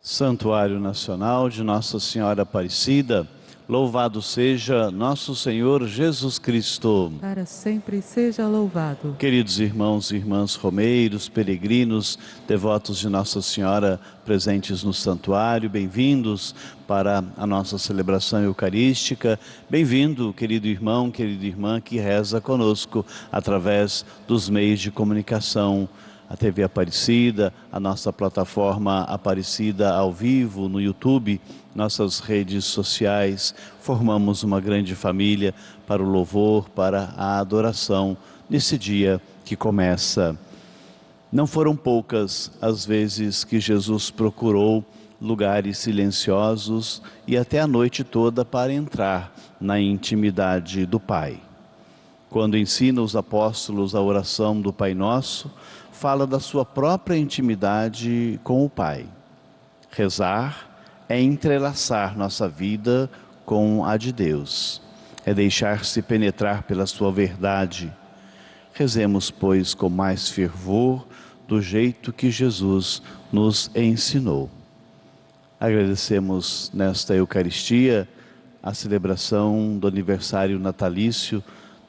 Santuário Nacional de Nossa Senhora Aparecida, louvado seja nosso Senhor Jesus Cristo. Para sempre seja louvado. Queridos irmãos e irmãs romeiros, peregrinos, devotos de Nossa Senhora presentes no santuário, bem-vindos para a nossa celebração eucarística. Bem-vindo, querido irmão, querida irmã que reza conosco através dos meios de comunicação. A TV Aparecida, a nossa plataforma Aparecida ao vivo no YouTube, nossas redes sociais, formamos uma grande família para o louvor, para a adoração nesse dia que começa. Não foram poucas as vezes que Jesus procurou lugares silenciosos e até a noite toda para entrar na intimidade do Pai. Quando ensina os apóstolos a oração do Pai Nosso, fala da sua própria intimidade com o Pai. Rezar é entrelaçar nossa vida com a de Deus, é deixar-se penetrar pela sua verdade. Rezemos, pois, com mais fervor, do jeito que Jesus nos ensinou. Agradecemos nesta Eucaristia a celebração do aniversário natalício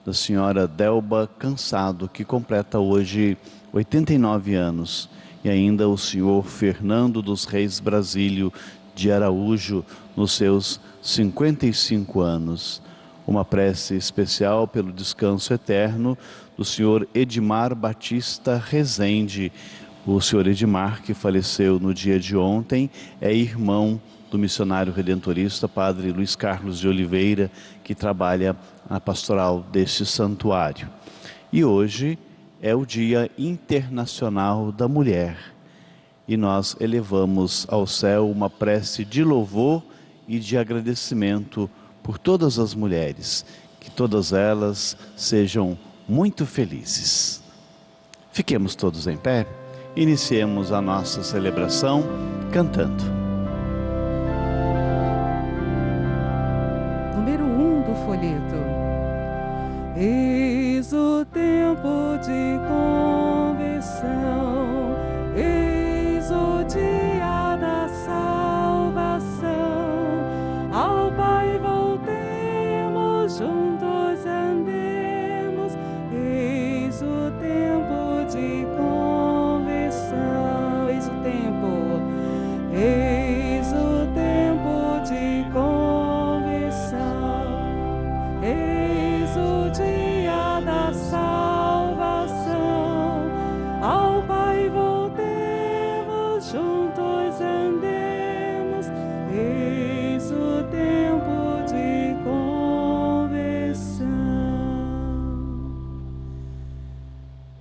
da senhora Delba Cansado, que completa hoje 89 anos, e ainda o senhor Fernando dos Reis Brasílio de Araújo, nos seus 55 anos. Uma prece especial pelo descanso eterno do senhor Edmar Batista Rezende. O senhor Edmar, que faleceu no dia de ontem, é irmão do missionário redentorista, padre Luiz Carlos de Oliveira, que trabalha na pastoral deste santuário. E hoje é o Dia Internacional da Mulher. E nós elevamos ao céu uma prece de louvor e de agradecimento por todas as mulheres, que todas elas sejam muito felizes. Fiquemos todos em pé, iniciemos a nossa celebração cantando. Número 1 do folheto. Eis o tempo de conversão, eis o dia da salvação. Ao Pai voltemos, juntos andemos, eis o tempo de conversão, eis o tempo de conversão, eis o dia da salvação. Ao Pai voltemos, juntos andemos, eis o tempo de conversão.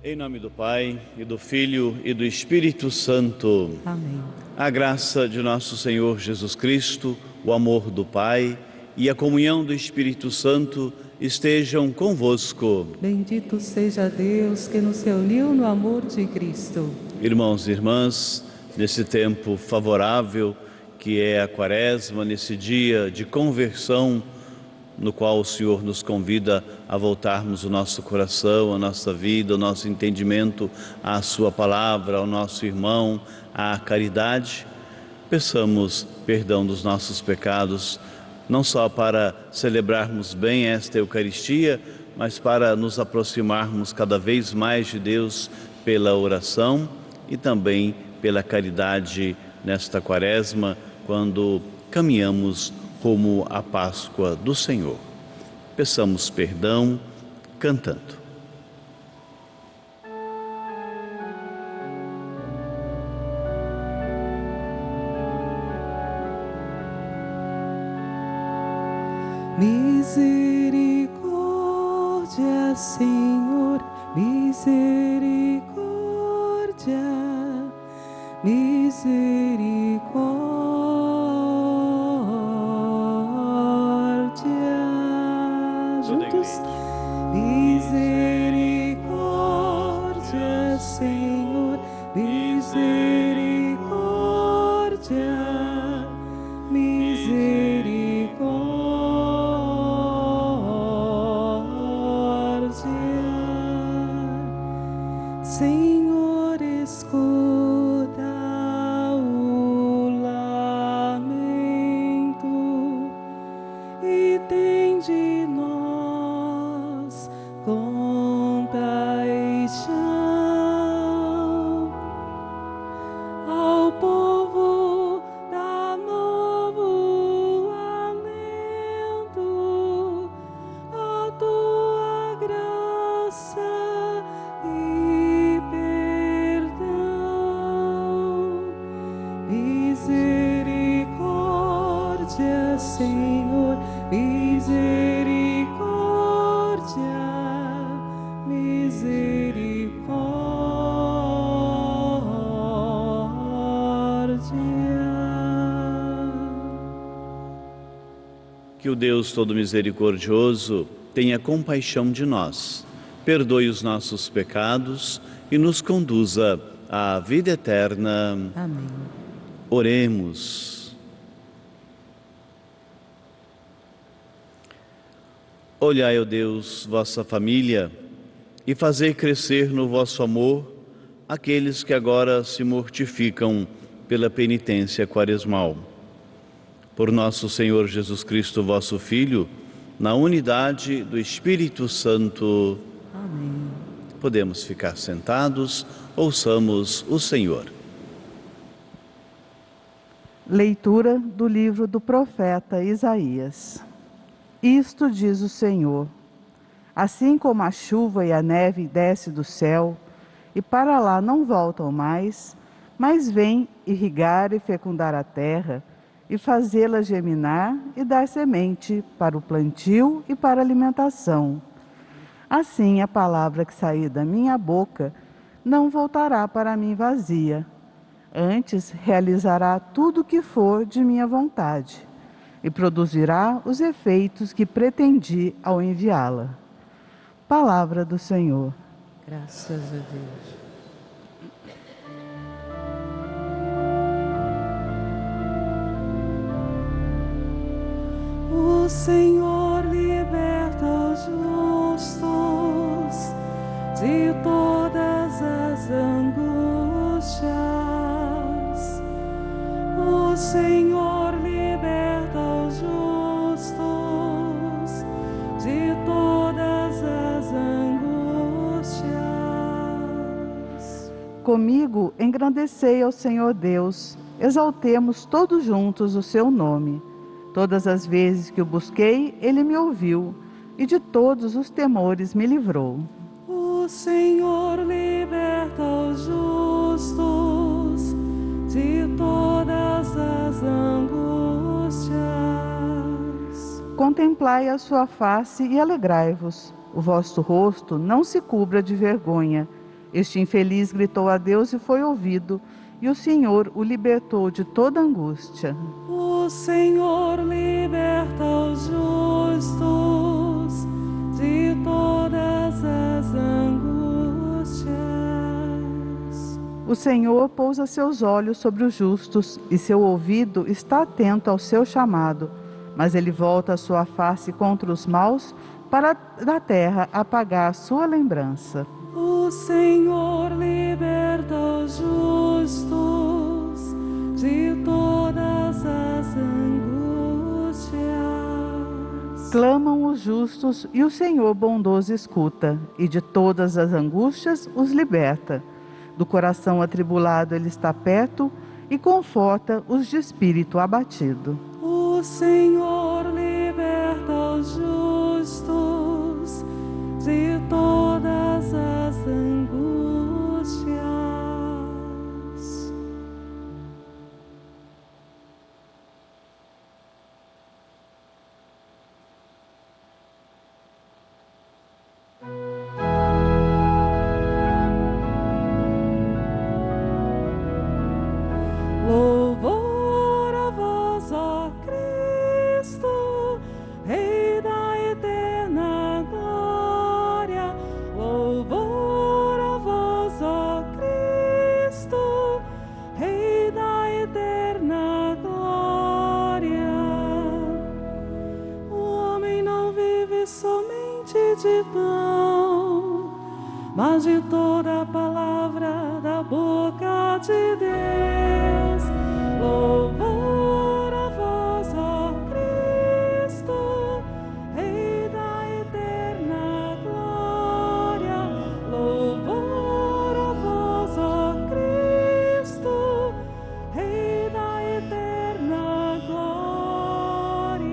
Em nome do Pai, e do Filho, e do Espírito Santo. Amém. A graça de nosso Senhor Jesus Cristo, o amor do Pai e a comunhão do Espírito Santo estejam convosco. Bendito seja Deus que nos reuniu no amor de Cristo. Irmãos e irmãs, nesse tempo favorável que é a Quaresma, nesse dia de conversão, no qual o Senhor nos convida a voltarmos o nosso coração, a nossa vida, o nosso entendimento à sua palavra, ao nosso irmão, à caridade, peçamos perdão dos nossos pecados, não só para celebrarmos bem esta Eucaristia, mas para nos aproximarmos cada vez mais de Deus pela oração e também pela caridade nesta Quaresma, quando caminhamos rumo à Páscoa do Senhor. Peçamos perdão cantando. Misericórdia, Senhor, misericórdia, misericórdia. Juntos. Misericórdia, Senhor, misericórdia, misericórdia. Senhor, escuta o lamento Que o Deus Todo Misericordioso tenha compaixão de nós, perdoe os nossos pecados e nos conduza à vida eterna. Amém. Oremos. Olhai, ó Deus, vossa família e fazei crescer no vosso amor aqueles que agora se mortificam pela penitência quaresmal. Por nosso Senhor Jesus Cristo, vosso Filho, na unidade do Espírito Santo. Amém. Podemos ficar sentados, ouçamos o Senhor. Leitura do livro do profeta Isaías. Isto diz o Senhor: assim como a chuva e a neve descem do céu, e para lá não voltam mais, mas vêm irrigar e fecundar a terra, e fazê-la germinar e dar semente para o plantio e para a alimentação. Assim a palavra que sair da minha boca não voltará para mim vazia. Antes realizará tudo o que for de minha vontade e produzirá os efeitos que pretendi ao enviá-la. Palavra do Senhor. Graças a Deus. O Senhor liberta os justos de todas as angústias. O Senhor liberta os justos de todas as angústias. Comigo engrandecei ao Senhor Deus, exaltemos todos juntos o seu nome. Todas as vezes que o busquei, ele me ouviu, e de todos os temores me livrou. O Senhor liberta os justos de todas as angústias. Contemplai a sua face e alegrai-vos. O vosso rosto não se cubra de vergonha. Este infeliz gritou a Deus e foi ouvido, e o Senhor o libertou de toda angústia. O Senhor liberta os justos de todas as angústias. O Senhor pousa seus olhos sobre os justos, e seu ouvido está atento ao seu chamado. Mas ele volta a sua face contra os maus, para da terra apagar a sua lembrança. O Senhor liberta os justos de todas as angústias. Clamam os justos e o Senhor bondoso escuta, e de todas as angústias os liberta. Do coração atribulado ele está perto e conforta os de espírito abatido. O Senhor liberta os justos de todas as angústias. Louvor a vós, ó Cristo, Rei da eterna glória. Louvor a vós, ó Cristo, Rei da eterna glória. O homem não vive somente de pão, mas de toda a palavra da boca de Deus. Louvor a vós, ó Cristo, Rei da eterna glória. Louvor a vós, ó Cristo, Rei da eterna glória.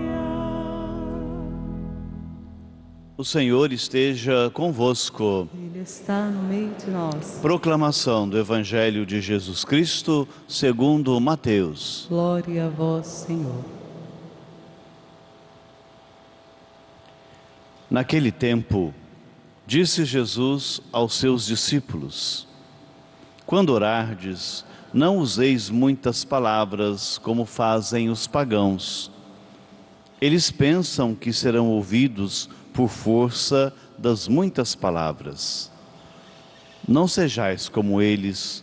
O Senhor esteja convosco. Ele está no meio de nós. Proclamação do Evangelho de Jesus Cristo segundo Mateus. Glória a vós, Senhor. Naquele tempo, disse Jesus aos seus discípulos: quando orardes, não useis muitas palavras como fazem os pagãos. Eles pensam que serão ouvidos por força das muitas palavras. Não sejais como eles,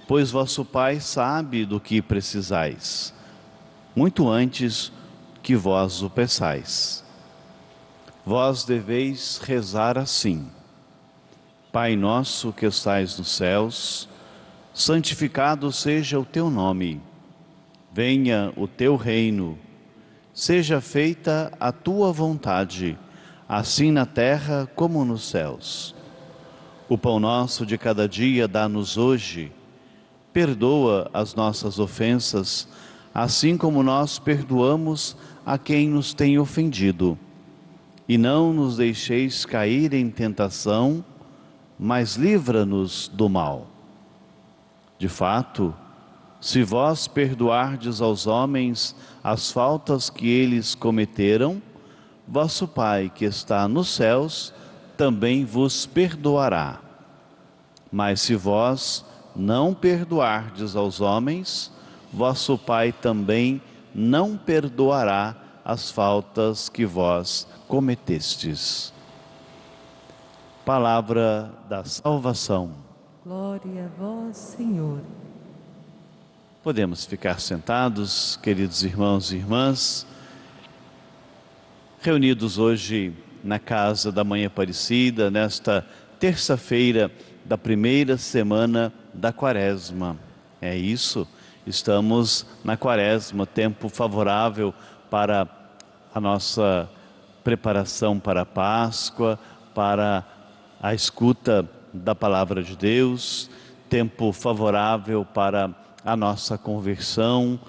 pois vosso Pai sabe do que precisais, muito antes que vós o peçais. Vós deveis rezar assim: Pai nosso que estais nos céus, santificado seja o teu nome. Venha o teu reino. Seja feita a tua vontade, assim na terra como nos céus. O pão nosso de cada dia dá-nos hoje. Perdoa as nossas ofensas, assim como nós perdoamos a quem nos tem ofendido. E não nos deixeis cair em tentação, mas livra-nos do mal. De fato, se vós perdoardes aos homens as faltas que eles cometeram, vosso Pai que está nos céus também vos perdoará. Mas se vós não perdoardes aos homens, vosso Pai também não perdoará as faltas que vós cometestes. Palavra da salvação. Glória a vós, Senhor. Podemos ficar sentados, queridos irmãos e irmãs, reunidos hoje na casa da Mãe Aparecida, nesta terça-feira da primeira semana da Quaresma. É isso, estamos na Quaresma, tempo favorável para a nossa preparação para a Páscoa, para a escuta da Palavra de Deus, tempo favorável para a nossa conversão,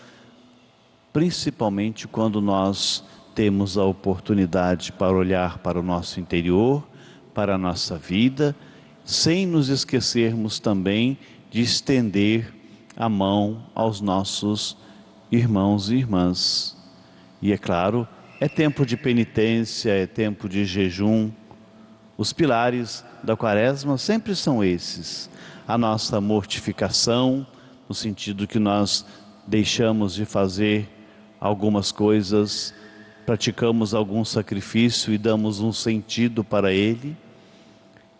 principalmente quando nós temos a oportunidade para olhar para o nosso interior, para a nossa vida, sem nos esquecermos também de estender a mão aos nossos irmãos e irmãs. E é claro, é tempo de penitência, é tempo de jejum. Os pilares da Quaresma sempre são esses: a nossa mortificação, no sentido que nós deixamos de fazer algumas coisas, praticamos algum sacrifício e damos um sentido para ele.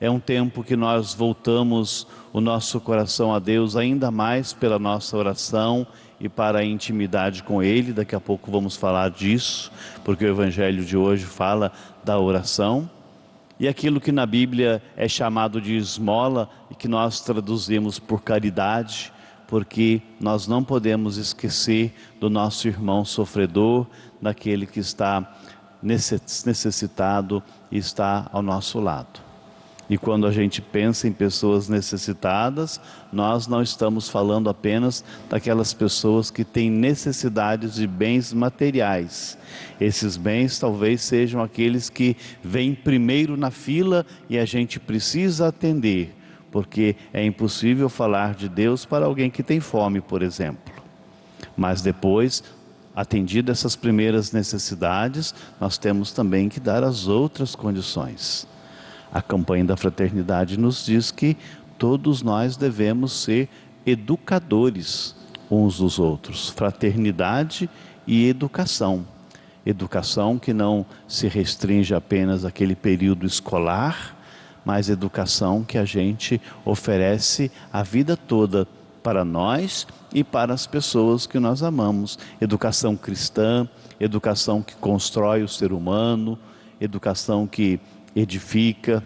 É um tempo que nós voltamos o nosso coração a Deus ainda mais pela nossa oração e para a intimidade com Ele. Daqui a pouco vamos falar disso, porque o Evangelho de hoje fala da oração. E aquilo que na Bíblia é chamado de esmola e que nós traduzimos por caridade, porque nós não podemos esquecer do nosso irmão sofredor, daquele que está necessitado e está ao nosso lado. E quando a gente pensa em pessoas necessitadas, nós não estamos falando apenas daquelas pessoas que têm necessidades de bens materiais. Esses bens talvez sejam aqueles que vêm primeiro na fila e a gente precisa atender, porque é impossível falar de Deus para alguém que tem fome, por exemplo. Mas depois, atendidas essas primeiras necessidades, nós temos também que dar as outras condições. A campanha da fraternidade nos diz que todos nós devemos ser educadores uns dos outros. Fraternidade e educação. Educação que não se restringe apenas àquele período escolar, mas educação que a gente oferece a vida toda para nós e para as pessoas que nós amamos. Educação cristã, educação que constrói o ser humano, educação que edifica,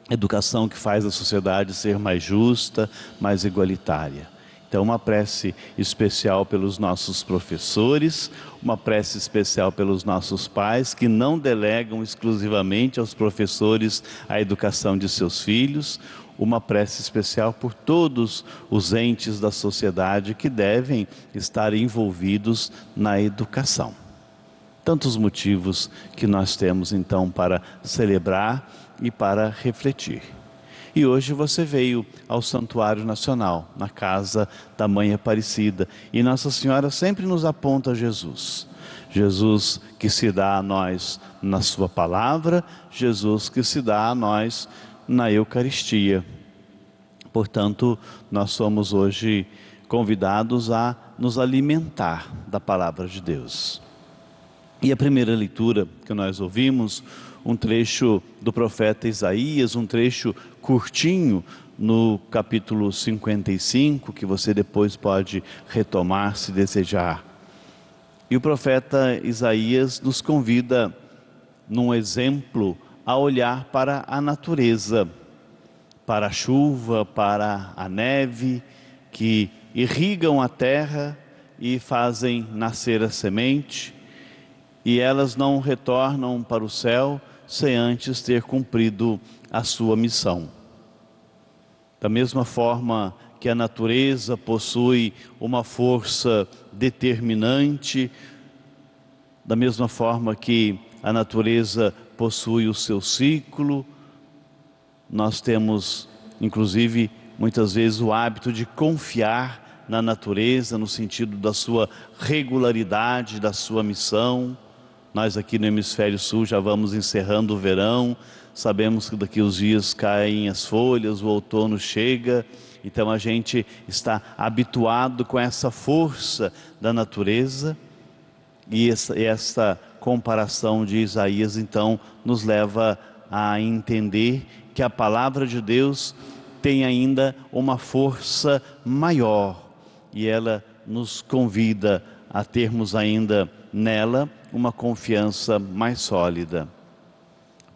educação que faz a sociedade ser mais justa, mais igualitária. Então, uma prece especial pelos nossos professores, uma prece especial pelos nossos pais, que não delegam exclusivamente aos professores a educação de seus filhos, uma prece especial por todos os entes da sociedade que devem estar envolvidos na educação. Tantos motivos que nós temos então para celebrar e para refletir. E hoje você veio ao Santuário Nacional, na casa da Mãe Aparecida, e Nossa Senhora sempre nos aponta Jesus. Jesus que se dá a nós na sua palavra, Jesus que se dá a nós na Eucaristia. Portanto, nós somos hoje convidados a nos alimentar da palavra de Deus. E a primeira leitura que nós ouvimos, um trecho do profeta Isaías, um trecho curtinho no capítulo 55, que você depois pode retomar se desejar. E o profeta Isaías nos convida, num exemplo, a olhar para a natureza, para a chuva, para a neve, que irrigam a terra e fazem nascer a semente, e elas não retornam para o céu sem antes ter cumprido a sua missão. Da mesma forma que a natureza possui uma força determinante, da mesma forma que a natureza possui o seu ciclo, nós temos, inclusive, muitas vezes o hábito de confiar na natureza, no sentido da sua regularidade, da sua missão. Nós aqui no Hemisfério Sul já vamos encerrando o verão, sabemos que daqui uns dias caem as folhas, o outono chega, então a gente está habituado com essa força da natureza, e essa comparação de Isaías então nos leva a entender que a palavra de Deus tem ainda uma força maior, e ela nos convida a termos ainda nela uma confiança mais sólida.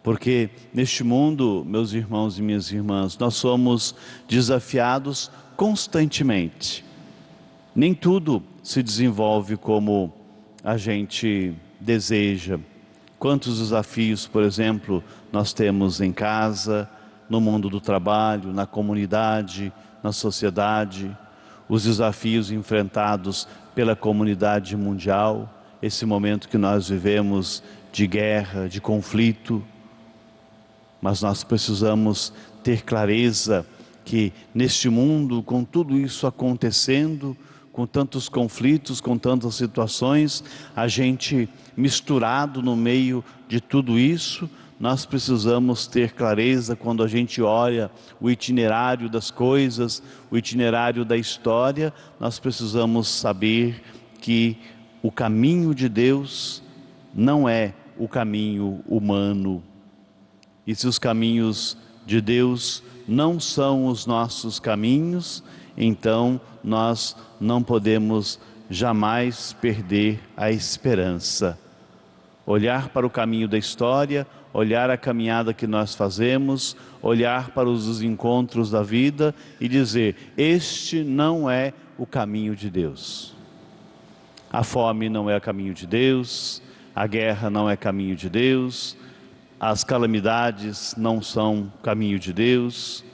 Porque neste mundo, meus irmãos e minhas irmãs, nós somos desafiados constantemente. Nem tudo se desenvolve como a gente deseja. Quantos desafios, por exemplo, nós temos em casa, no mundo do trabalho, na comunidade, na sociedade, os desafios enfrentados pela comunidade mundial, esse momento que nós vivemos de guerra, de conflito. Mas nós precisamos ter clareza que neste mundo, com tudo isso acontecendo, com tantos conflitos, com tantas situações, a gente misturado no meio de tudo isso, nós precisamos ter clareza quando a gente olha o itinerário das coisas, o itinerário da história, nós precisamos saber que o caminho de Deus não é o caminho humano. E se os caminhos de Deus não são os nossos caminhos, então nós não podemos jamais perder a esperança. Olhar para o caminho da história, olhar a caminhada que nós fazemos, olhar para os encontros da vida e dizer: este não é o caminho de Deus. A fome não é o caminho de Deus, a guerra não é caminho de Deus, as calamidades não são caminho de Deus,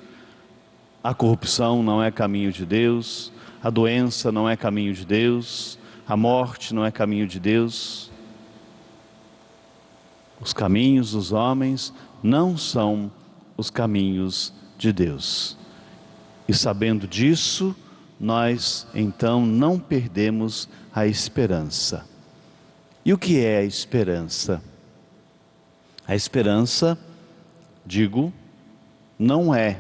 a corrupção não é caminho de Deus, a doença não é caminho de Deus, a morte não é caminho de Deus. Os caminhos dos homens não são os caminhos de Deus. E sabendo disso, nós então não perdemos a esperança. E o que é a esperança? A esperança, digo, não é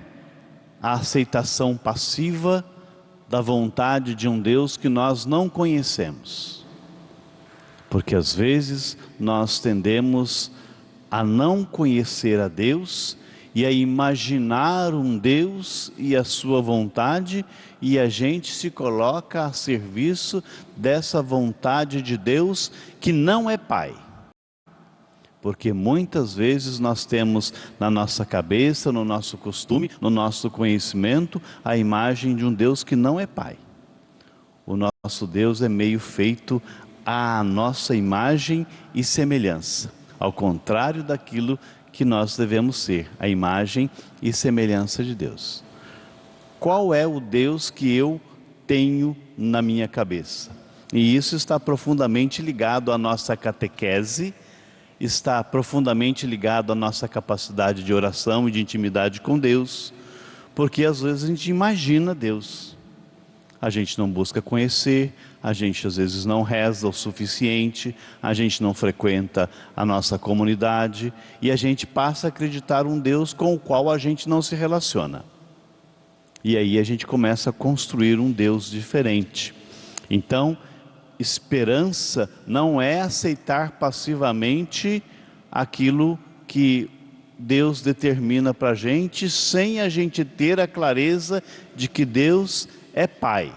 a aceitação passiva da vontade de um Deus que nós não conhecemos. Porque às vezes nós tendemos a não conhecer a Deus e a imaginar um Deus e a sua vontade, e a gente se coloca a serviço dessa vontade de Deus que não é Pai. Porque muitas vezes nós temos na nossa cabeça, no nosso costume, no nosso conhecimento, a imagem de um Deus que não é Pai. O nosso Deus é meio feito à nossa imagem e semelhança, ao contrário daquilo que nós devemos ser, a imagem e semelhança de Deus. Qual é o Deus que eu tenho na minha cabeça? E isso está profundamente ligado à nossa catequese, está profundamente ligado à nossa capacidade de oração e de intimidade com Deus, porque às vezes a gente imagina Deus, a gente não busca conhecer, a gente às vezes não reza o suficiente, a gente não frequenta a nossa comunidade, e a gente passa a acreditar um Deus com o qual a gente não se relaciona. E aí a gente começa a construir um Deus diferente. Então, esperança não é aceitar passivamente aquilo que Deus determina para a gente, sem a gente ter a clareza de que Deus é Pai.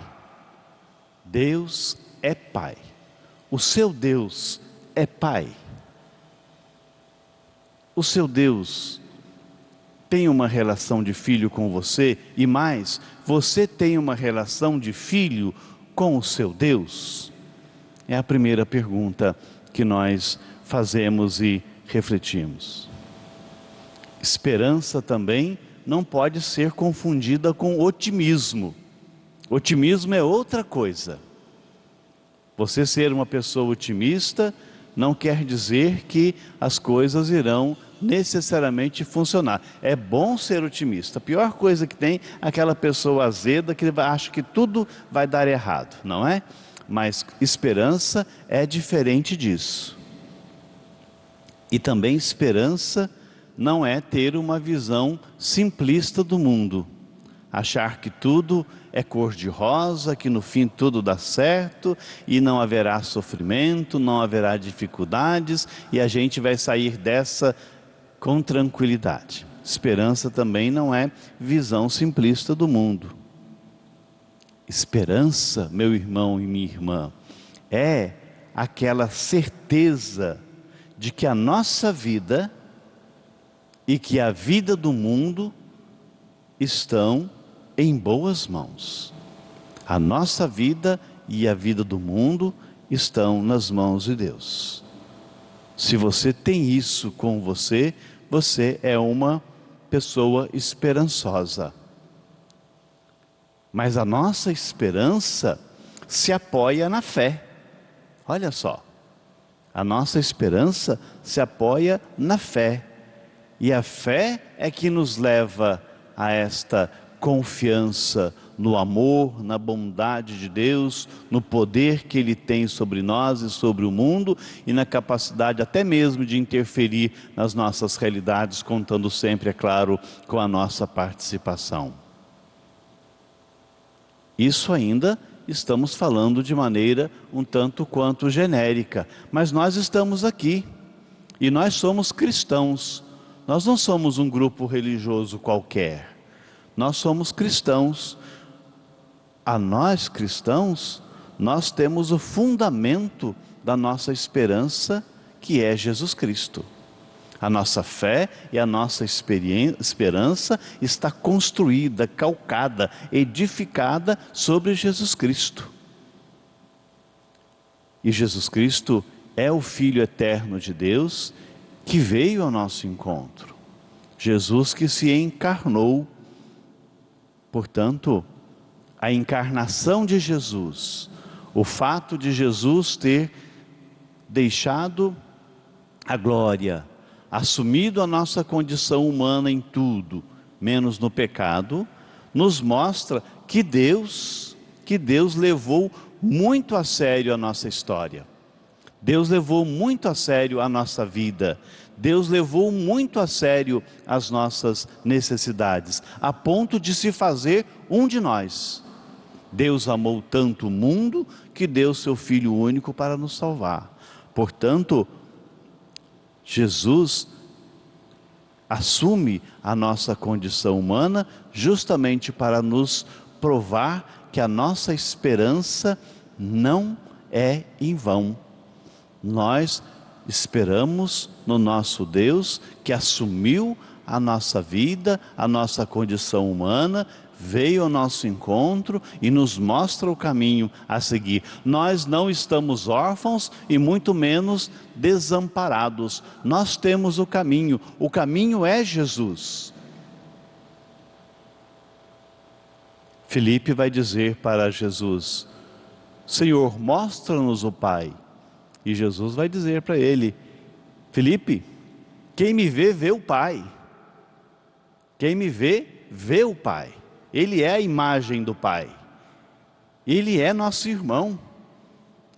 Deus é Pai. O seu Deus é Pai. O seu Deus tem uma relação de filho com você, e mais, você tem uma relação de filho com o seu Deus? É a primeira pergunta que nós fazemos e refletimos. Esperança também não pode ser confundida com otimismo. Otimismo é outra coisa. Você ser uma pessoa otimista não quer dizer que as coisas irão necessariamente funcionar. É bom ser otimista. A pior coisa que tem é aquela pessoa azeda que acha que tudo vai dar errado, não é? Mas esperança é diferente disso. E também esperança não é ter uma visão simplista do mundo. Achar que tudo é cor-de-rosa, que no fim tudo dá certo e não haverá sofrimento, não haverá dificuldades e a gente vai sair dessa com tranquilidade. Esperança também não é visão simplista do mundo. Esperança, meu irmão e minha irmã, é aquela certeza de que a nossa vida e que a vida do mundo estão em boas mãos. A nossa vida e a vida do mundo estão nas mãos de Deus. Se você tem isso com você, você é uma pessoa esperançosa. Mas a nossa esperança se apoia na fé. Olha só, a nossa esperança se apoia na fé. E a fé é que nos leva a esta confiança no amor, na bondade de Deus, no poder que Ele tem sobre nós e sobre o mundo, e na capacidade até mesmo de interferir nas nossas realidades, contando sempre, é claro, com a nossa participação. Isso ainda estamos falando de maneira um tanto quanto genérica, mas nós estamos aqui, e nós somos cristãos. Nós não somos um grupo religioso qualquer, nós somos cristãos. A nós cristãos, nós temos o fundamento da nossa esperança, que é Jesus Cristo. A nossa fé e a nossa esperança está construída, calcada, edificada sobre Jesus Cristo. E Jesus Cristo é o Filho eterno de Deus, que veio ao nosso encontro. Jesus que se encarnou. Portanto, a encarnação de Jesus, o fato de Jesus ter deixado a glória, assumido a nossa condição humana em tudo, menos no pecado, nos mostra que Deus levou muito a sério a nossa história. Deus levou muito a sério a nossa vida. Deus levou muito a sério as nossas necessidades, a ponto de se fazer um de nós. Deus amou tanto o mundo que deu seu Filho único para nos salvar. Portanto, Jesus assume a nossa condição humana justamente para nos provar que a nossa esperança não é em vão. Nós esperamos no nosso Deus que assumiu a nossa vida, a nossa condição humana, veio ao nosso encontro e nos mostra o caminho a seguir. Nós não estamos órfãos e muito menos desamparados. Nós temos o caminho é Jesus. Filipe vai dizer para Jesus: Senhor, mostra-nos o Pai. E Jesus vai dizer para ele: Filipe, quem me vê, vê o Pai. Quem me vê, vê o Pai. Ele é a imagem do Pai. Ele é nosso irmão.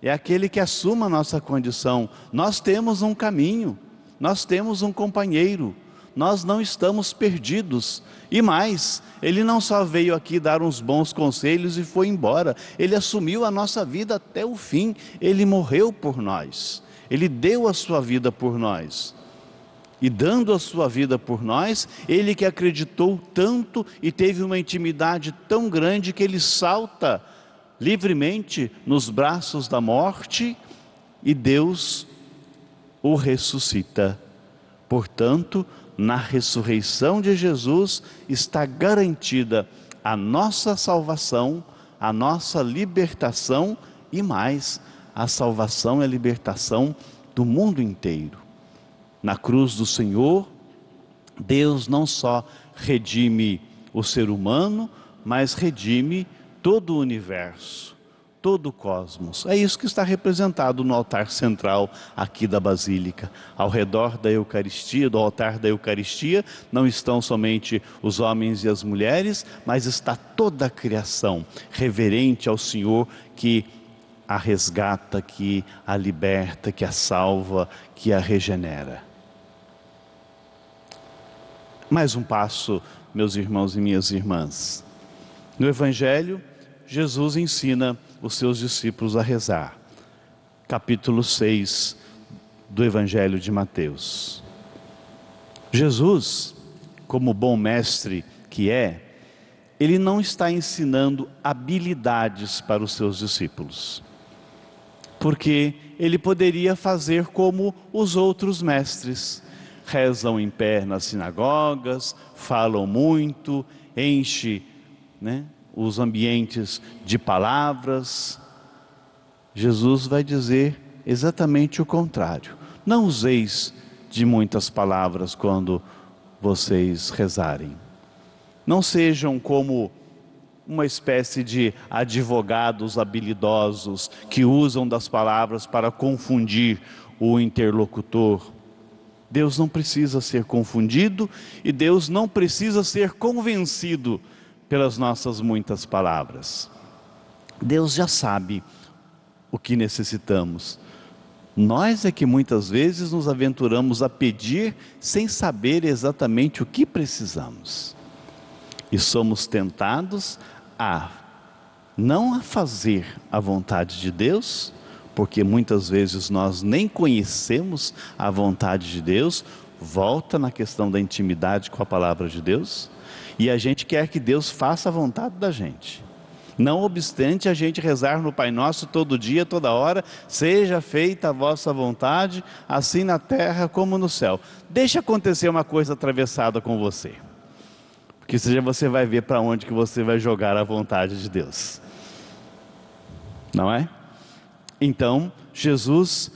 É aquele que assume a nossa condição. Nós temos um caminho. Nós temos um companheiro. nós não estamos perdidos. E mais, Ele não só veio aqui dar uns bons conselhos e foi embora. Ele assumiu a nossa vida até o fim. Ele morreu por nós. Ele deu a sua vida por nós. E dando a sua vida por nós, Ele que acreditou tanto e teve uma intimidade tão grande que Ele salta livremente nos braços da morte e Deus o ressuscita. Portanto, na ressurreição de Jesus está garantida a nossa salvação, a nossa libertação e mais, a salvação e a libertação do mundo inteiro. Na cruz do Senhor, Deus não só redime o ser humano, mas redime todo o universo, todo o cosmos. É isso que está representado no altar central aqui da Basílica. Ao redor da Eucaristia, do altar da Eucaristia, não estão somente os homens e as mulheres, mas está toda a criação reverente ao Senhor que a resgata, que a liberta, que a salva, que a regenera. Mais um passo, meus irmãos e minhas irmãs. No Evangelho, Jesus ensina os seus discípulos a rezar. Capítulo 6 do Evangelho de Mateus. Jesus, como bom mestre que é, Ele não está ensinando habilidades para os seus discípulos. Porque Ele poderia fazer como os outros mestres. Rezam em pé nas sinagogas, falam muito, enche, os ambientes de palavras. Jesus vai dizer exatamente o contrário. Não useis de muitas palavras quando vocês rezarem. Não sejam como uma espécie de advogados habilidosos que usam das palavras para confundir o interlocutor. Deus não precisa ser confundido e Deus não precisa ser convencido pelas nossas muitas palavras. Deus já sabe o que necessitamos. Nós é que muitas vezes nos aventuramos a pedir sem saber exatamente o que precisamos. E somos tentados não a fazer a vontade de Deus, porque muitas vezes nós nem conhecemos a vontade de Deus. Volta na questão da intimidade com a palavra de Deus, e a gente quer que Deus faça a vontade da gente. Não obstante a gente rezar no Pai Nosso todo dia, toda hora, seja feita a vossa vontade, assim na terra como no céu. Deixa acontecer uma coisa atravessada com você, porque você vai ver para onde que você vai jogar a vontade de Deus, não é? Então, Jesus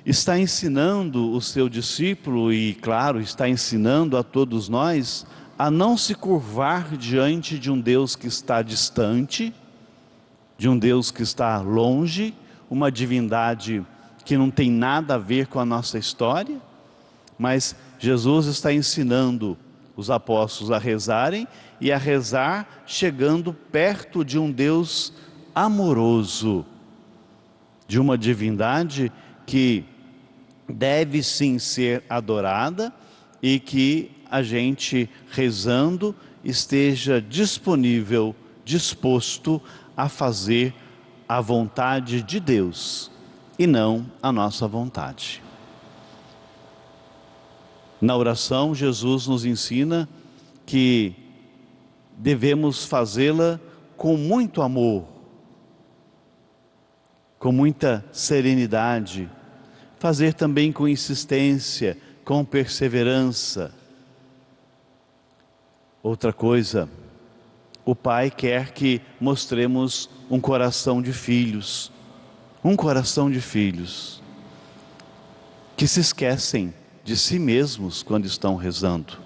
está ensinando o seu discípulo e, claro, está ensinando a todos nós a não se curvar diante de um Deus que está distante, de um Deus que está longe, uma divindade que não tem nada a ver com a nossa história, mas Jesus está ensinando os apóstolos a rezarem e a rezar chegando perto de um Deus amoroso, de uma divindade que deve sim ser adorada e que a gente rezando esteja disponível, disposto a fazer a vontade de Deus e não a nossa vontade. Na oração, Jesus nos ensina que devemos fazê-la com muito amor, com muita serenidade, fazer também com insistência, com perseverança. Outra coisa, o Pai quer que mostremos um coração de filhos, que se esquecem de si mesmos quando estão rezando.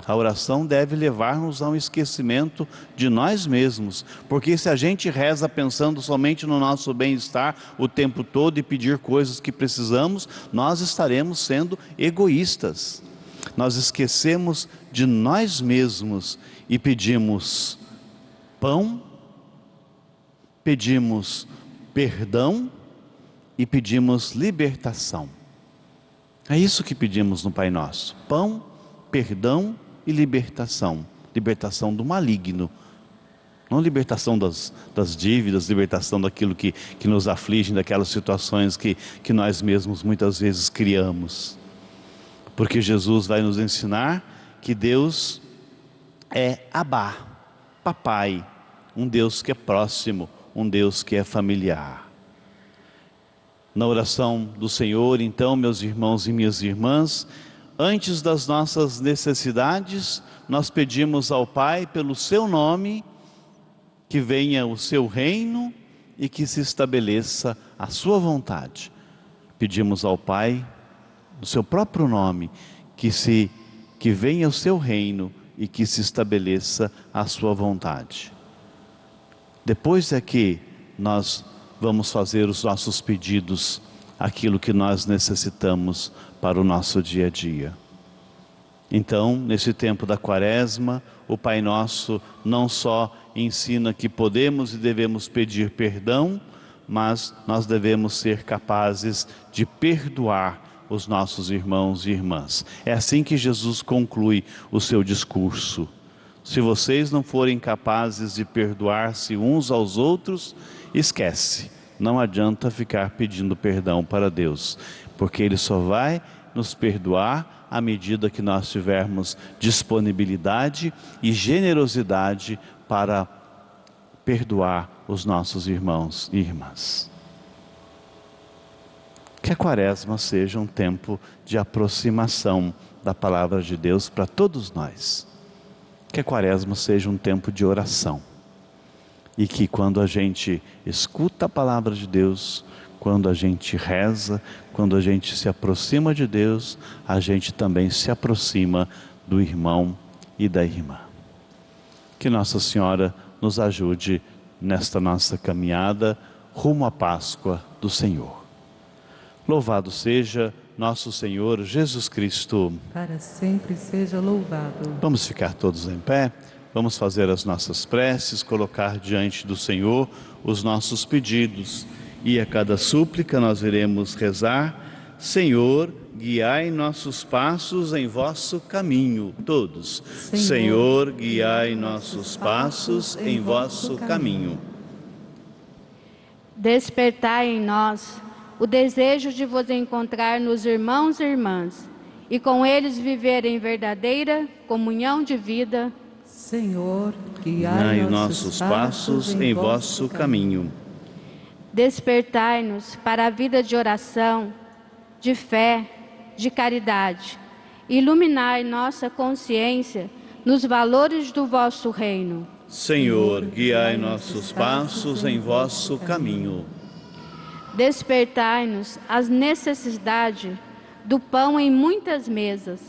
A oração deve levar-nos a um esquecimento de nós mesmos, porque se a gente reza pensando somente no nosso bem-estar o tempo todo e pedir coisas que precisamos, nós estaremos sendo egoístas. Nós esquecemos de nós mesmos e pedimos pão, pedimos perdão e pedimos libertação. É isso que pedimos no Pai Nosso: pão, perdão e libertação. Libertação do maligno. Não libertação das dívidas, libertação daquilo que nos aflige, daquelas situações que nós mesmos muitas vezes criamos. Porque Jesus vai nos ensinar que Deus é Abá, papai, um Deus que é próximo, um Deus que é familiar. Na oração do Senhor, então, meus irmãos e minhas irmãs, antes das nossas necessidades, nós pedimos ao Pai, pelo seu nome, que venha o seu reino e que se estabeleça a sua vontade. Pedimos ao Pai, no seu próprio nome, que venha o seu reino e que se estabeleça a sua vontade. Depois é que nós vamos fazer os nossos pedidos, aquilo que nós necessitamos para o nosso dia a dia. Então, nesse tempo da Quaresma, o Pai Nosso não só ensina que podemos e devemos pedir perdão, mas nós devemos ser capazes de perdoar os nossos irmãos e irmãs. É assim que Jesus conclui o seu discurso. Se vocês não forem capazes de perdoar-se uns aos outros, esquece. Não adianta ficar pedindo perdão para Deus, porque Ele só vai nos perdoar à medida que nós tivermos disponibilidade e generosidade para perdoar os nossos irmãos e irmãs. Que a Quaresma seja um tempo de aproximação da palavra de Deus para todos nós. Que a Quaresma seja um tempo de oração. E que quando a gente escuta a palavra de Deus, quando a gente reza, quando a gente se aproxima de Deus, a gente também se aproxima do irmão e da irmã. Que Nossa Senhora nos ajude nesta nossa caminhada rumo à Páscoa do Senhor. Louvado seja nosso Senhor Jesus Cristo. Para sempre seja louvado. Vamos ficar todos em pé, vamos fazer as nossas preces, colocar diante do Senhor os nossos pedidos. E a cada súplica nós iremos rezar: Senhor, guiai nossos passos em vosso caminho. Todos. Senhor, guiai nossos passos em vosso caminho. Despertai em nós o desejo de vos encontrar nos irmãos e irmãs, e com eles viver em verdadeira comunhão de vida. Senhor, guiai nossos passos em vosso caminho. Despertai-nos para a vida de oração, de fé, de caridade. Iluminai nossa consciência nos valores do vosso reino. Senhor, guiai nossos passos em vosso caminho. Despertai-nos às necessidades do pão em muitas mesas,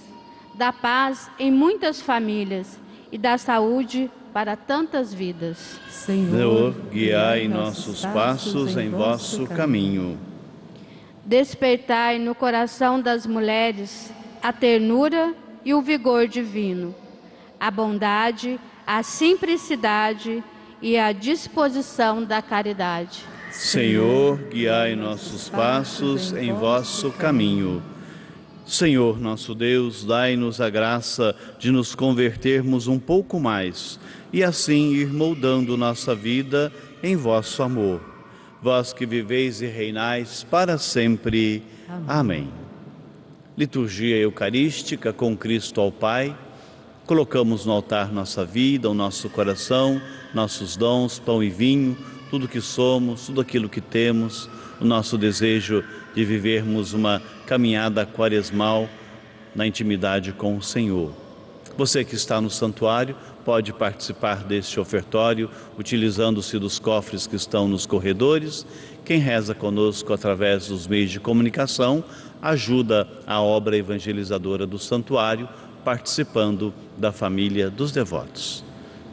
da paz em muitas famílias e da saúde para tantas vidas. Senhor, guiai nossos passos em vosso caminho. Despertai no coração das mulheres a ternura e o vigor divino, a bondade, a simplicidade e a disposição da caridade. Senhor, guiai nossos passos em vosso caminho. Senhor nosso Deus, dai-nos a graça de nos convertermos um pouco mais e assim ir moldando nossa vida em vosso amor. Vós que viveis e reinais para sempre. Amém. Liturgia eucarística com Cristo ao Pai. Colocamos no altar nossa vida, o nosso coração, nossos dons, pão e vinho, tudo que somos, tudo aquilo que temos, o nosso desejo de vivermos uma caminhada quaresmal na intimidade com o Senhor. Você que está no santuário pode participar deste ofertório utilizando-se dos cofres que estão nos corredores. Quem reza conosco através dos meios de comunicação ajuda a obra evangelizadora do santuário, participando da família dos devotos.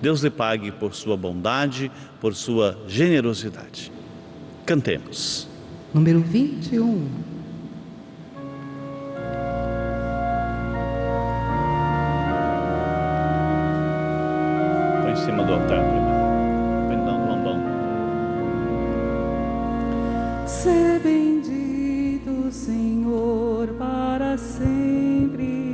Deus lhe pague por sua bondade, por sua generosidade. Cantemos. Número 21. Põe em cima do altar, pendão do lambão. Sê bendito, Senhor, para sempre.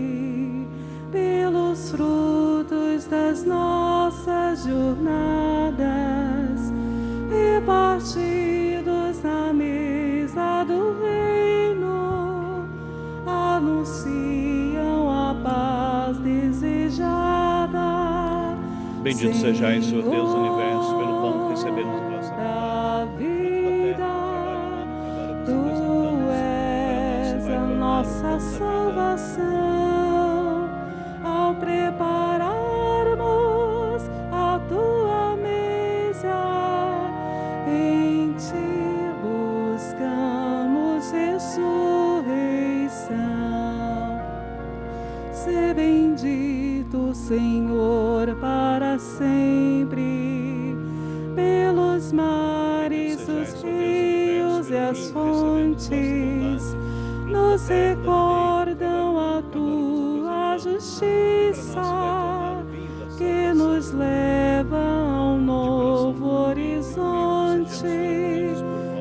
Bendito sejais, Senhor Deus do universo, pelo pão que recebemos de vossa da mão. vida, Tu és a nossa salvação. Ao prepararmos a Tua mesa, em Ti buscamos ressurreição. Sê bendito, Senhor, para sempre, pelos mares, os rios e as fontes, nos recordam a Tua justiça, que nos leva a um novo horizonte.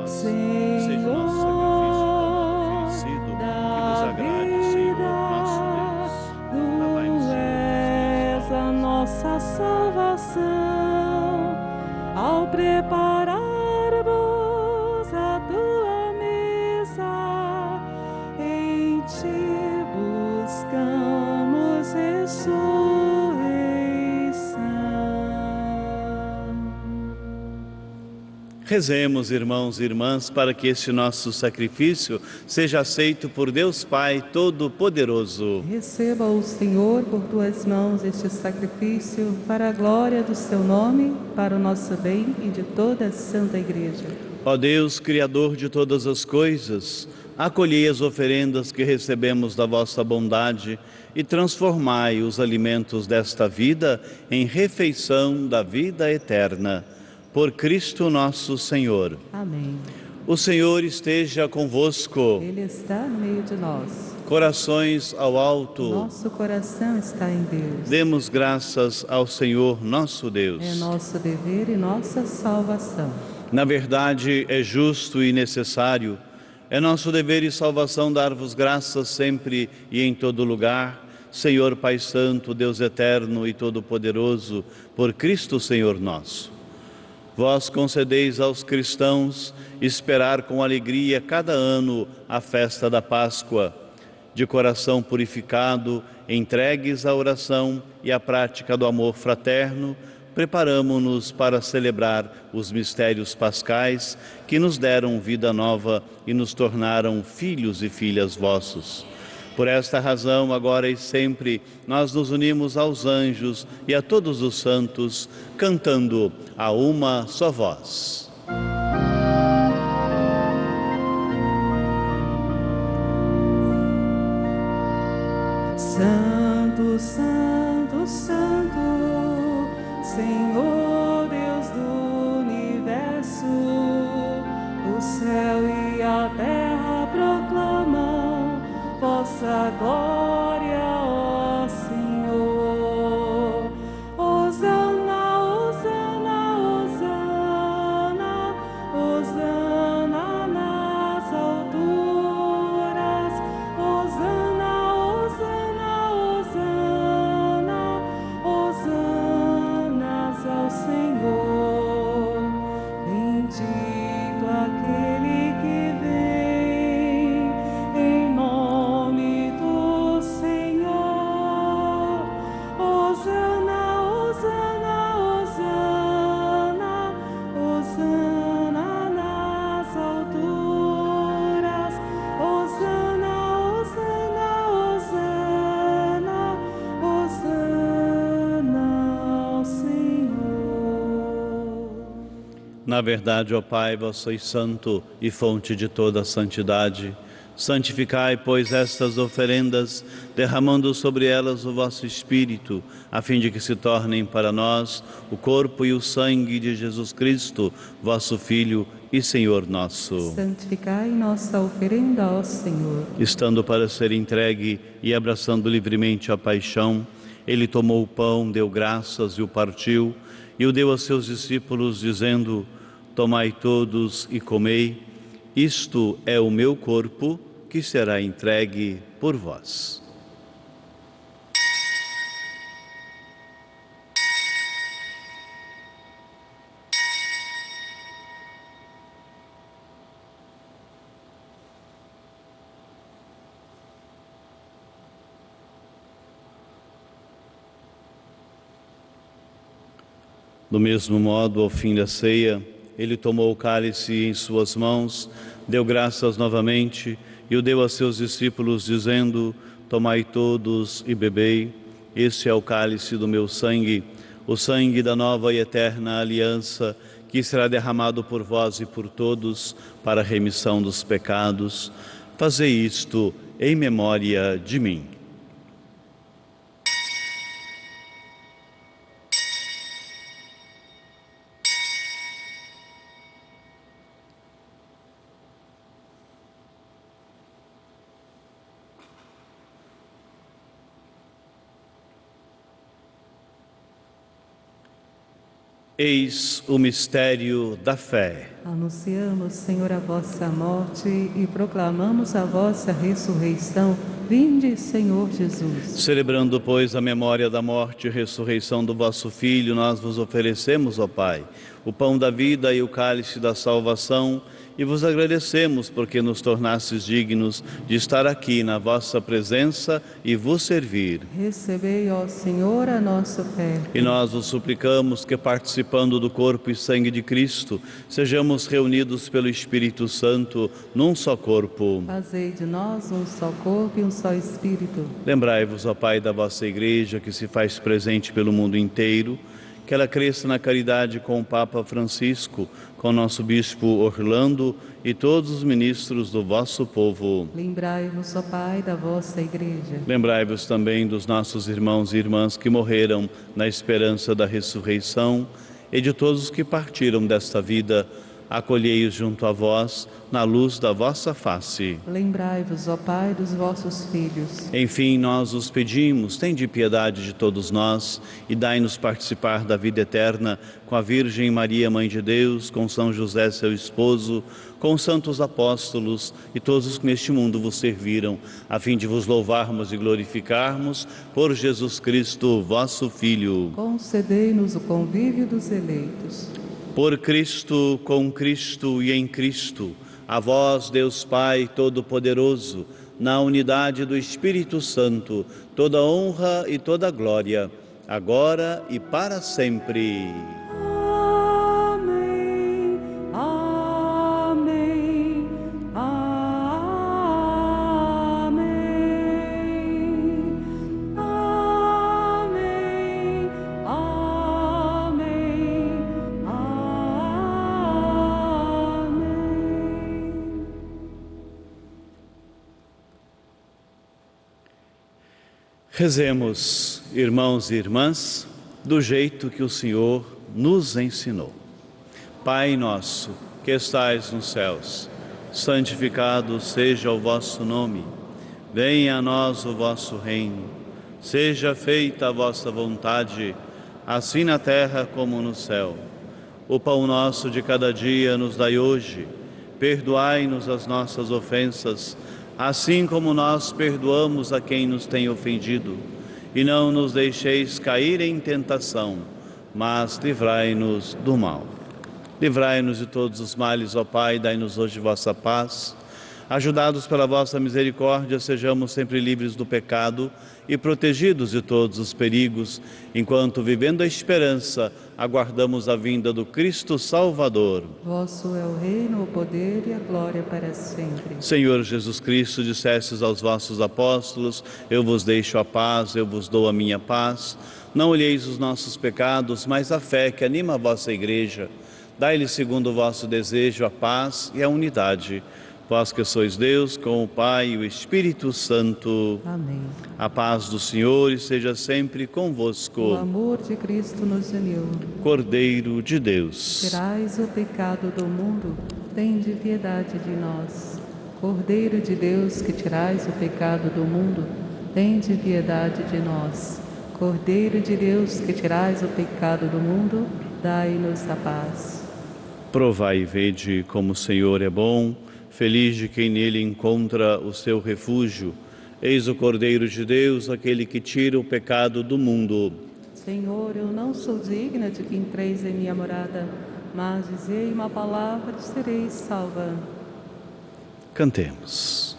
Senhor da vida, Tu és a nossa salvação. Ao prepararmos a Tua mesa, em Ti buscamos ressurreição. Rezemos, irmãos e irmãs, para que este nosso sacrifício seja aceito por Deus Pai Todo-Poderoso. Receba o Senhor por tuas mãos este sacrifício para a glória do seu nome, para o nosso bem e de toda a Santa Igreja. Ó Deus, Criador de todas as coisas, acolhei as oferendas que recebemos da vossa bondade e transformai os alimentos desta vida em refeição da vida eterna. Por Cristo nosso Senhor. Amém. O Senhor esteja convosco. Ele está no meio de nós. Corações ao alto. Nosso coração está em Deus. Demos graças ao Senhor nosso Deus. É nosso dever e nossa salvação. Na verdade, é justo e necessário. É nosso dever e salvação dar-vos graças sempre e em todo lugar, Senhor Pai Santo, Deus eterno e todo-poderoso, por Cristo Senhor nosso. Vós concedeis aos cristãos esperar com alegria cada ano a festa da Páscoa. De coração purificado, entregues à oração e à prática do amor fraterno, preparamo-nos para celebrar os mistérios pascais que nos deram vida nova e nos tornaram filhos e filhas vossos. Por esta razão, agora e sempre, nós nos unimos aos anjos e a todos os santos, cantando a uma só voz. Santo, Santo, Santo, Senhor Deus do universo, o céu e a terra proclamam vossa glória, ó Senhor. Hosana, Hosana, Hosana, Hosana nas alturas. Hosana, Hosana, Hosana, Hosanas ao Senhor. Bendito aquele que vem em nome do Senhor. Hosana, Hosana, Hosana, Hosana nas alturas. Hosana, Hosana, Hosana, Hosana ao Senhor. Na verdade, ó Pai, vós sois santo e fonte de toda a santidade. Santificai, pois, estas oferendas, derramando sobre elas o vosso Espírito, a fim de que se tornem para nós o corpo e o sangue de Jesus Cristo, vosso Filho e Senhor nosso. Santificai nossa oferenda ao Senhor. Estando para ser entregue e abraçando livremente a paixão, ele tomou o pão, deu graças e o partiu, e o deu a seus discípulos, dizendo: tomai todos e comei, isto é o meu corpo, que será entregue por vós. Do mesmo modo, ao fim da ceia, ele tomou o cálice em suas mãos, deu graças novamente e o deu a seus discípulos, dizendo: tomai todos e bebei, este é o cálice do meu sangue, o sangue da nova e eterna aliança, que será derramado por vós e por todos para a remissão dos pecados. Fazei isto em memória de mim. Eis o mistério da fé. Anunciamos, Senhor, a vossa morte e proclamamos a vossa ressurreição. Vinde, Senhor Jesus. Celebrando, pois, a memória da morte e ressurreição do vosso Filho, nós vos oferecemos, ó Pai, o pão da vida e o cálice da salvação, e vos agradecemos porque nos tornastes dignos de estar aqui na vossa presença e vos servir. Recebei, ó Senhor, a nossa oferta. E nós vos suplicamos que, participando do corpo e sangue de Cristo, sejamos reunidos pelo Espírito Santo num só corpo. Fazei de nós um só corpo e um só Espírito. Lembrai-vos, ó Pai, da vossa Igreja, que se faz presente pelo mundo inteiro, que ela cresça na caridade com o Papa Francisco, com o nosso Bispo Orlando e todos os ministros do vosso povo. Lembrai-vos, ó Pai, da vossa Igreja. Lembrai-vos também dos nossos irmãos e irmãs que morreram na esperança da ressurreição e de todos os que partiram desta vida. Acolhei-os junto a vós, na luz da vossa face. Lembrai-vos, ó Pai, dos vossos filhos. Enfim, nós os pedimos, tende piedade de todos nós e dai-nos participar da vida eterna com a Virgem Maria, Mãe de Deus, com São José, seu esposo, com os santos apóstolos e todos os que neste mundo vos serviram, a fim de vos louvarmos e glorificarmos por Jesus Cristo, vosso Filho. Concedei-nos o convívio dos eleitos. Por Cristo, com Cristo e em Cristo, a vós, Deus Pai Todo-Poderoso, na unidade do Espírito Santo, toda honra e toda glória, agora e para sempre. Amém, amém, amém, amém, amém, amém. Rezemos, irmãos e irmãs, do jeito que o Senhor nos ensinou. Pai nosso, que estais nos céus, santificado seja o vosso nome. Venha a nós o vosso reino. Seja feita a vossa vontade, assim na terra como no céu. O pão nosso de cada dia nos dai hoje. Perdoai-nos as nossas ofensas, assim como nós perdoamos a quem nos tem ofendido. E não nos deixeis cair em tentação, mas livrai-nos do mal. Livrai-nos de todos os males, ó Pai, dai-nos hoje vossa paz. Ajudados pela vossa misericórdia, sejamos sempre livres do pecado e protegidos de todos os perigos, enquanto, vivendo a esperança, aguardamos a vinda do Cristo Salvador. Vosso é o reino, o poder e a glória para sempre. Senhor Jesus Cristo, dissestes aos vossos apóstolos: eu vos deixo a paz, eu vos dou a minha paz. Não olheis os nossos pecados, mas a fé que anima a vossa Igreja. Dai-lhe, segundo o vosso desejo, a paz e a unidade. Vós que sois Deus, com o Pai e o Espírito Santo. Amém. A paz do Senhor esteja sempre convosco. O amor de Cristo nos uniu. Cordeiro de Deus. Tirais o pecado do mundo, tende piedade de nós. Cordeiro de Deus, que tirais o pecado do mundo, tende piedade de nós. Cordeiro de Deus, que tirais o pecado do mundo, dai-nos a paz. Provai e vede como o Senhor é bom, feliz de quem nele encontra o seu refúgio. Eis o Cordeiro de Deus, aquele que tira o pecado do mundo. Senhor, eu não sou digna de que entreis em minha morada, mas dizei uma palavra e sereis salva. Cantemos.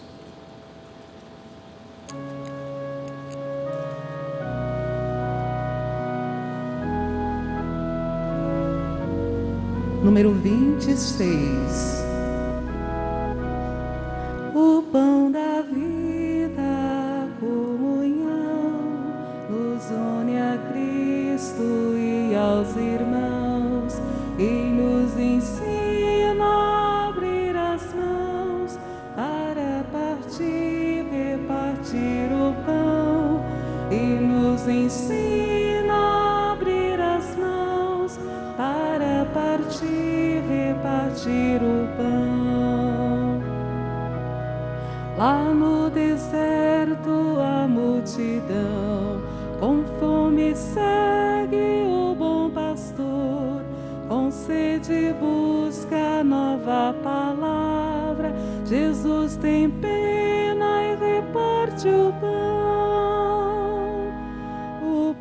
número 26. O pão da vida, comunhão, nos une a Cristo e aos irmãos, e nos ensina a abrir as mãos para partir, repartir o pão, e nos ensina a abrir as mãos para partir, repartir o pão. Lá no deserto a multidão com fome segue o bom pastor, com sede busca nova palavra. Jesus tem pena e reparte o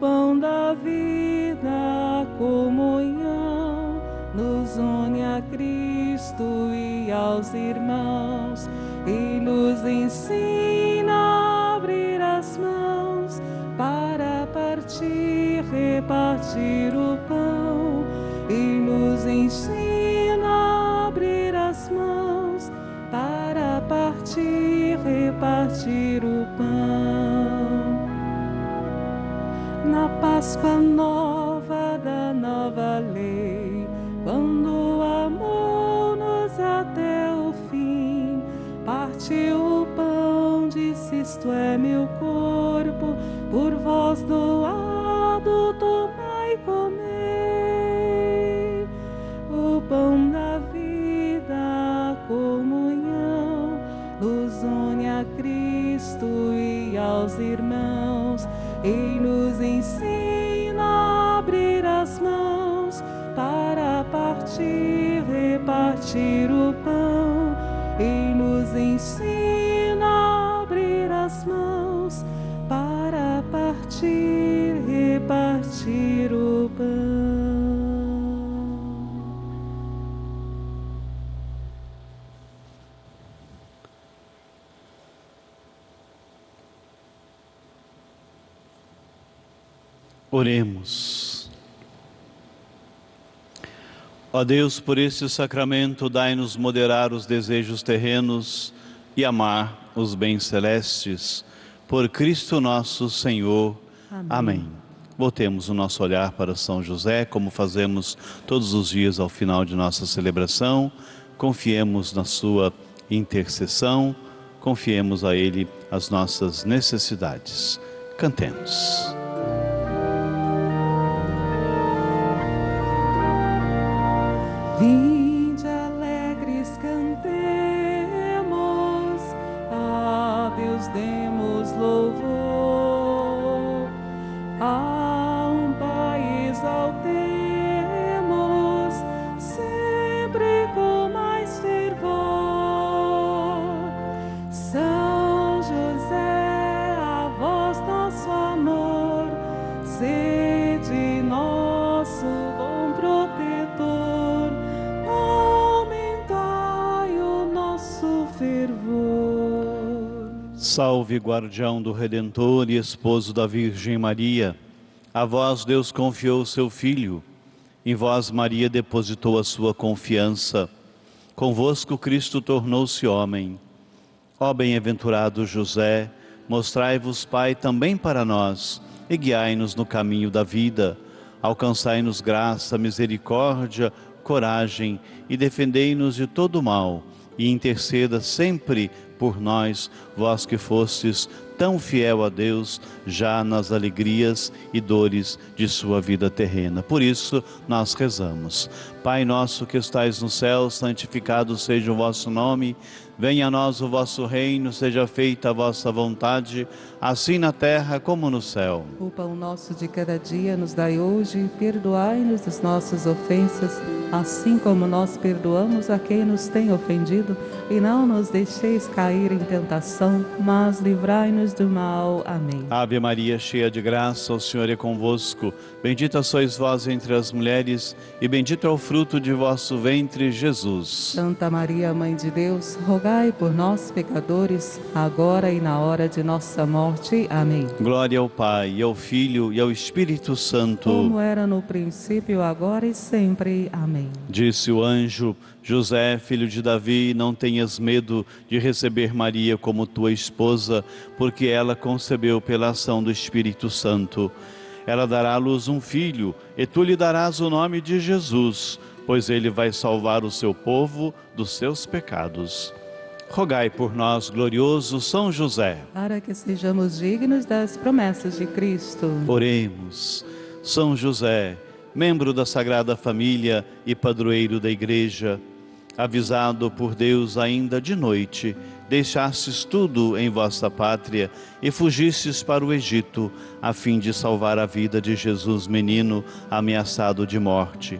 pão da vida, a comunhão, nos une a Cristo e aos irmãos, e nos ensina a abrir as mãos para partir, repartir o pão, e nos ensina a abrir as mãos para partir, repartir o pão. Na Páscoa nova da nova lei, quando amou-nos até o fim, partiu o pão, disse: isto é meu corpo, por vós doado, tomai e comei. O pão da vida, a comunhão, nos une a Cristo e aos irmãos, e nos ensina a abrir as mãos para partir, repartir o pão, e nos ensina a abrir as mãos para partir, repartir o pão. Oremos. Ó Deus, por este sacramento, dai-nos moderar os desejos terrenos e amar os bens celestes. Por Cristo nosso Senhor. Amém. Voltemos o nosso olhar para São José, como fazemos todos os dias ao final de nossa celebração. Confiemos na sua intercessão, confiemos a Ele as nossas necessidades. Cantemos. Vinde alegres, cantemos, a Deus demos louvor. A um Pai exaltemos, sempre com mais fervor. São José, a vós nosso amor, sede nosso bom protetor, aumentai o nosso fervor. Salve, guardião do Redentor e esposo da Virgem Maria. A vós Deus confiou o seu Filho, em vós Maria depositou a sua confiança. Convosco Cristo tornou-se homem. Ó bem-aventurado José, mostrai-vos Pai também para nós e guiai-nos no caminho da vida. Alcançai-nos graça, misericórdia, coragem e defendei-nos de todo mal. E interceda sempre por nós, vós que fostes tão fiel a Deus, já nas alegrias e dores de sua vida terrena. Por isso, nós rezamos. Pai nosso que estais no céu, santificado seja o vosso nome. Venha a nós o vosso reino, seja feita a vossa vontade, assim na terra como no céu. O pão nosso de cada dia nos dai hoje, perdoai-nos as nossas ofensas, assim como nós perdoamos a quem nos tem ofendido, e não nos deixeis cair em tentação, mas livrai-nos do mal. Amém. Ave Maria, cheia de graça, o Senhor é convosco. Bendita sois vós entre as mulheres, e bendito é o fruto fruto de vosso ventre, Jesus. Santa Maria, Mãe de Deus, rogai por nós, pecadores, agora e na hora de nossa morte. Amém. Glória ao Pai, ao Filho e ao Espírito Santo. Como era no princípio, agora e sempre. Amém. Disse o anjo: José, filho de Davi, não tenhas medo de receber Maria como tua esposa, porque ela concebeu pela ação do Espírito Santo. Ela dará à luz um filho, e tu lhe darás o nome de Jesus, pois ele vai salvar o seu povo dos seus pecados. Rogai por nós, glorioso São José, para que sejamos dignos das promessas de Cristo. Oremos. São José, membro da Sagrada Família e padroeiro da Igreja, avisado por Deus ainda de noite, deixastes tudo em vossa pátria e fugistes para o Egito, a fim de salvar a vida de Jesus menino, ameaçado de morte.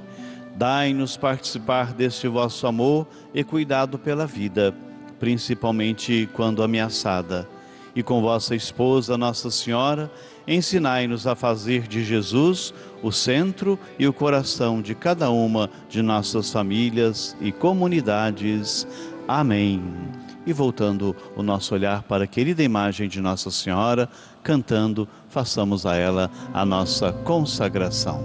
Dai-nos participar deste vosso amor e cuidado pela vida, principalmente quando ameaçada. E com vossa esposa, Nossa Senhora, ensinai-nos a fazer de Jesus o centro e o coração de cada uma de nossas famílias e comunidades. Amém. E voltando o nosso olhar para a querida imagem de Nossa Senhora, cantando, façamos a ela a nossa consagração.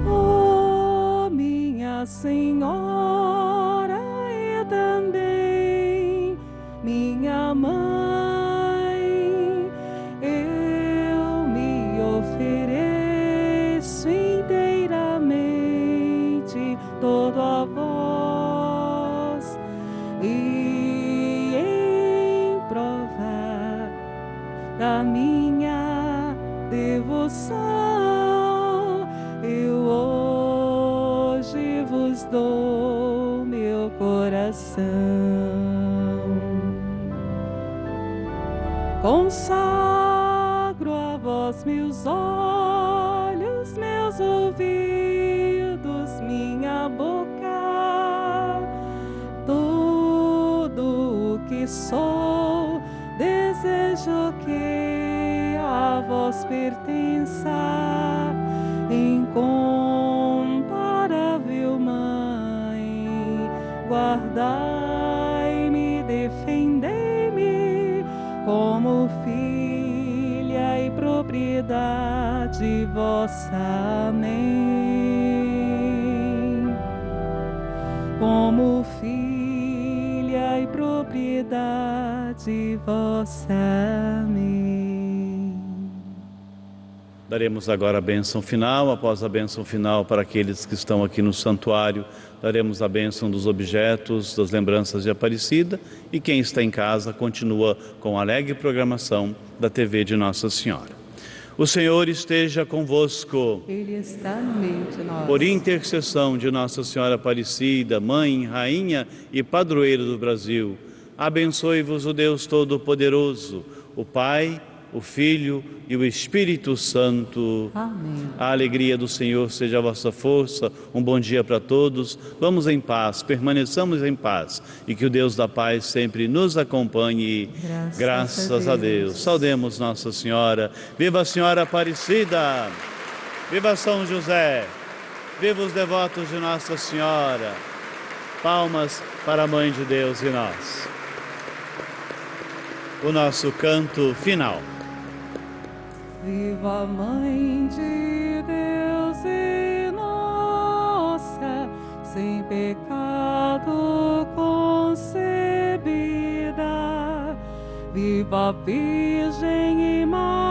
Oh, minha Senhora e também minha Mãe, eu me ofereço inteiramente todo a vós, e em prova da minha devoção eu hoje vos dou meu coração. Consagro a vós meus olhos, meus ouvidos, minha boca, tudo o que sou, desejo que a vós pertença. Incomparável Mãe, guardai-me, defendei-me como filha e propriedade vossa. Amém. Como filha e propriedade vossa. Amém. Daremos agora a bênção final. Após a bênção final para aqueles que estão aqui no santuário, daremos a bênção dos objetos, das lembranças de Aparecida, e quem está em casa continua com a alegre programação da TV de Nossa Senhora. O Senhor esteja convosco. Ele está no meio de nós. Por intercessão de Nossa Senhora Aparecida, Mãe, Rainha e Padroeira do Brasil, abençoe-vos o Deus Todo-Poderoso, o Pai, o Filho e o Espírito Santo. Amém. A alegria do Senhor seja a vossa força. Um bom dia para todos. Vamos em paz, permaneçamos em paz e que o Deus da paz sempre nos acompanhe. Graças a Deus. Saudemos Nossa Senhora. Viva a Senhora Aparecida! Viva São José! Viva os devotos de Nossa Senhora! Palmas para a Mãe de Deus e nós. O nosso canto final. Viva a Mãe de Deus e nossa, sem pecado concebida. Viva a Virgem Imaculada,